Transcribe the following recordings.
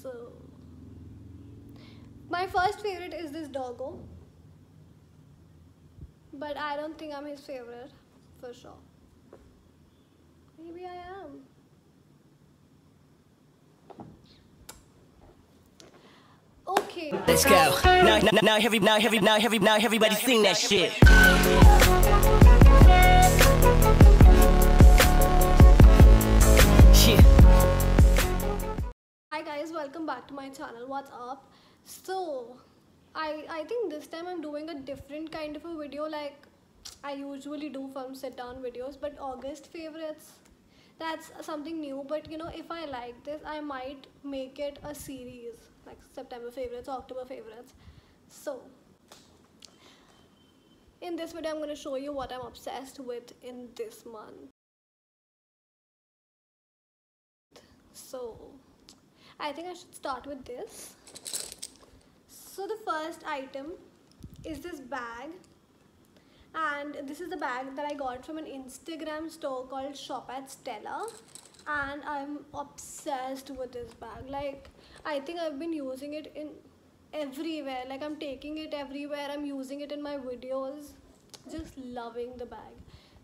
So my first favorite is this doggo, but I don't think I'm his favorite for sure. Maybe I am. Okay. Let's go. Now everybody sing that shit. Hi guys, welcome back to my channel. What's up? So I think this time I'm doing a different kind of a video, like I usually do from sit down videos, but August favorites, that's something new. But you know, if I like this, I might make it a series, like September favorites, October favorites. So in this video I'm going to show you what I'm obsessed with in this month. So I think I should start with this. So the first item is this bag, and this is the bag that I got from an Instagram store called Shop at Stella, and I'm obsessed with this bag. Like, I think I've been using it in everywhere, like I'm taking it everywhere, I'm using it in my videos, just loving the bag.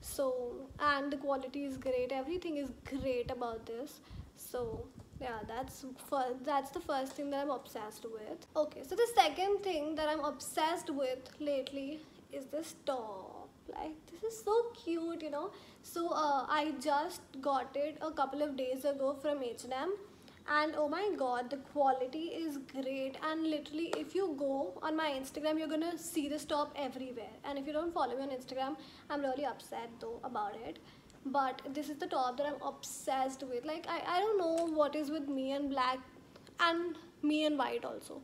So, and the quality is great, everything is great about this. So yeah, that's the first thing that I'm obsessed with. Okay, so the second thing that I'm obsessed with lately is this top. Like, this is so cute, you know. So I just got it a couple of days ago from H&M, and oh my god, the quality is great. And literally, if you go on my Instagram, you're gonna see this top everywhere. And if you don't follow me on Instagram, I'm really upset though about it. But this is the top that I'm obsessed with. Like, I don't know what is with me and black and me and white also.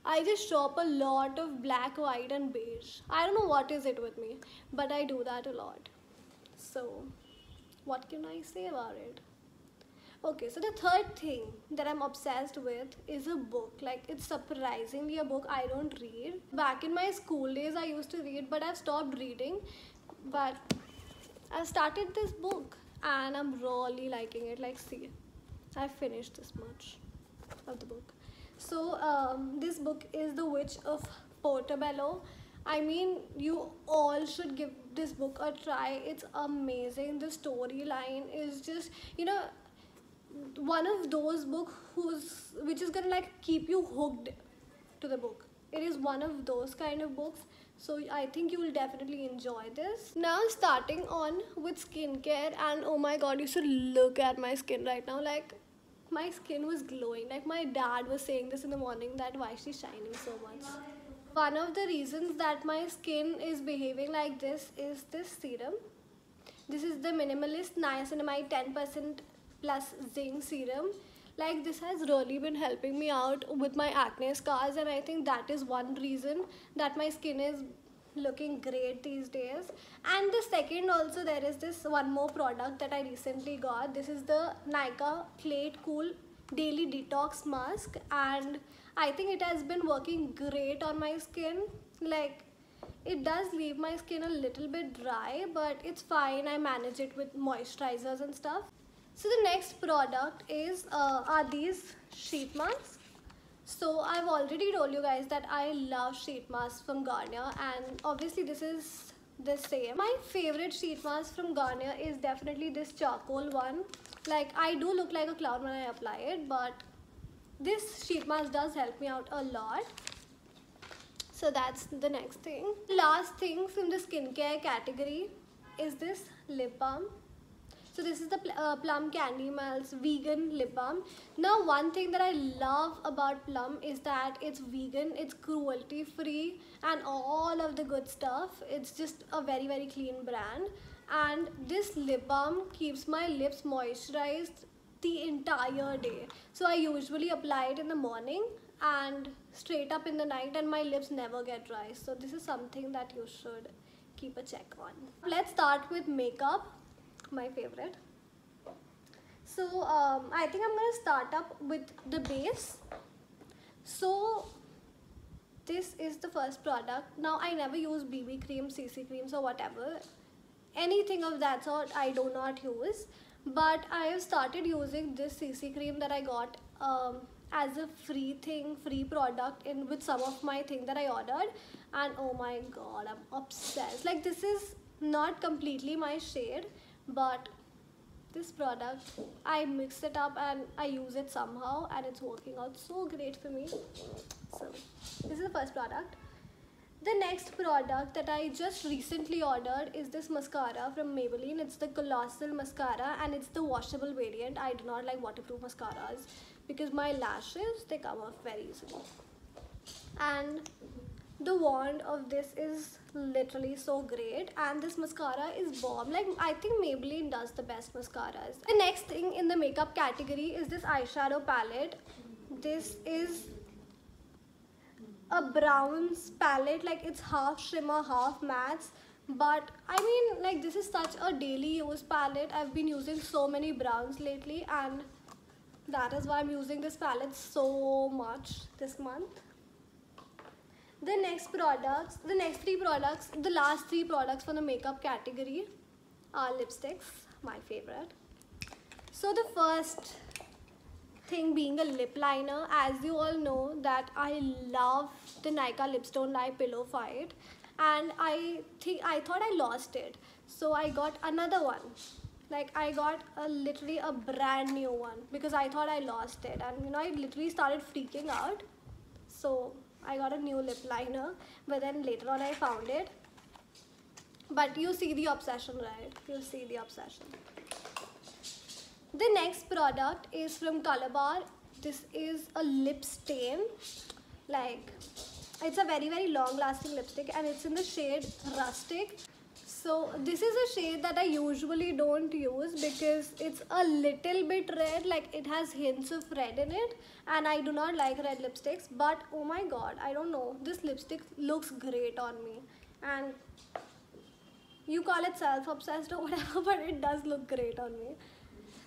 I just shop a lot of black, white and beige. I don't know what is it with me, but I do that a lot. So what can I say about it? Okay, so the third thing that I'm obsessed with is a book. Like, it's surprisingly a book I don't read. Back in my school days I used to read, but I've stopped reading. But I started this book and I'm really liking it. Like, see, I finished this much of the book. So this book is The Witch of Portobello. I mean, you all should give this book a try. It's amazing. The storyline is just, you know, one of those books which is gonna like keep you hooked to the book. It is one of those kind of books. So I think you will definitely enjoy this. Now starting on with skincare, and oh my god, you should look at my skin right now. Like, my skin was glowing. Like, my dad was saying this in the morning, that why she's shining so much. One of the reasons that my skin is behaving like this is this serum. This is the Minimalist Niacinamide 10% plus zinc serum. Like, this has really been helping me out with my acne scars, and I think that is one reason that my skin is looking great these days. And the second, also there is this one more product that I recently got. This is the Nykaa Plate Cool Daily Detox Mask, and I think it has been working great on my skin. Like, it does leave my skin a little bit dry, but it's fine. I manage it with moisturizers and stuff. So the next product is are these sheet masks. So I've already told you guys that I love sheet masks from Garnier, and obviously this is the same. My favorite sheet mask from Garnier is definitely this charcoal one. Like, I do look like a clown when I apply it, but this sheet mask does help me out a lot. So that's the next thing. Last thing from the skincare category is this lip balm. So this is the Plum Candy Melts vegan lip balm. Now, one thing that I love about Plum is that it's vegan, it's cruelty free and all of the good stuff. It's just a very, very clean brand. And this lip balm keeps my lips moisturized the entire day. So I usually apply it in the morning and straight up in the night, and my lips never get dry. So this is something that you should keep a check on. Let's start with makeup, my favorite. So I think I'm gonna start up with the base. So this is the first product. Now, I never use BB cream, CC creams or whatever, anything of that sort I do not use, but I have started using this CC cream that I got as a free product in with some of my thing that I ordered, and oh my god, I'm obsessed. Like, this is not completely my shade, but this product, I mix it up and I use it somehow, and it's working out so great for me. So this is the first product. The next product that I just recently ordered is this mascara from Maybelline. It's the Colossal Mascara, and it's the washable variant. I do not like waterproof mascaras because my lashes, they come off very easily. And the wand of this is literally so great, and this mascara is bomb. Like, I think Maybelline does the best mascaras. The next thing in the makeup category is this eyeshadow palette. This is a browns palette. Like, it's half shimmer, half mattes, but I mean, like, this is such a daily use palette. I've been using so many browns lately, and that is why I'm using this palette so much this month. The next three products, the last three products for the makeup category are lipsticks, my favorite. So the first thing being a lip liner. As you all know that I love the Nykaa Lipstone Live Pillow Fight, and I thought I lost it, so I got another one. Like, I got literally a brand new one because I thought I lost it, and you know, I literally started freaking out. So I got a new lip liner, but then later on I found it. But you see the obsession, right? You see the obsession. The next product is from Colorbar. This is a lip stain. Like, it's a very long lasting lipstick, and it's in the shade Rustic. So this is a shade that I usually don't use because it's a little bit red. Like, it has hints of red in it, and I do not like red lipsticks. But oh my god, I don't know, this lipstick looks great on me, and you call it self-obsessed or whatever, but it does look great on me.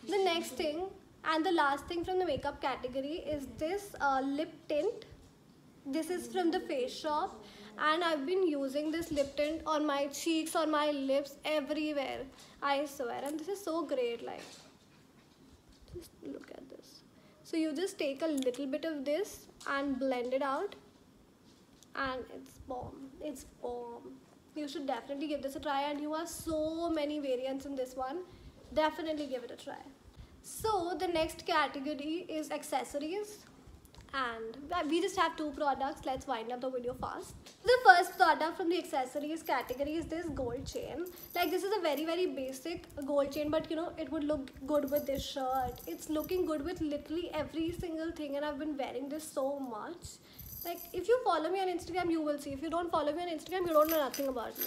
The next thing and the last thing from the makeup category is this lip tint. This is from the Face Shop, and I've been using this lip tint on my cheeks, on my lips, everywhere, I swear. And this is so great. Like, just look at this. So you just take a little bit of this and blend it out, and it's bomb. It's bomb. You should definitely give this a try, and you have so many variants in this one. Definitely give it a try. So the next category is accessories, and we just have two products. Let's wind up the video fast. The first product from the accessories category is this gold chain. Like, this is a very basic gold chain, but you know, it would look good with this shirt. It's looking good with literally every single thing, and I've been wearing this so much. Like, if you follow me on Instagram, you will see. If you don't follow me on Instagram, you don't know nothing about me.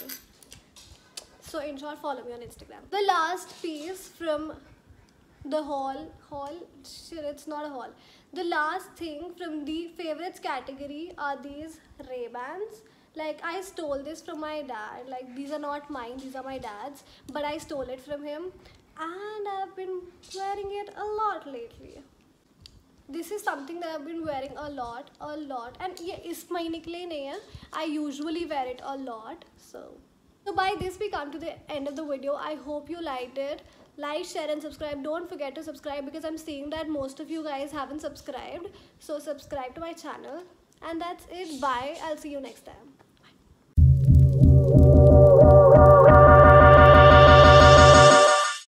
So in short, follow me on Instagram. The last piece from the shit, it's not a haul. The last thing from the favorites category are these Ray-Bans. Like, I stole this from my dad. Like, these are not mine, these are my dad's, but I stole it from him, and I've been wearing it a lot lately. This is something that I've been wearing a lot, and yeah, isme nikle nahi hai. I usually wear it a lot. So by this we come to the end of the video. I hope you liked it. Like, share and subscribe. Don't forget to subscribe because I'm seeing that most of you guys haven't subscribed. So subscribe to my channel, and that's it. Bye. I'll see you next time.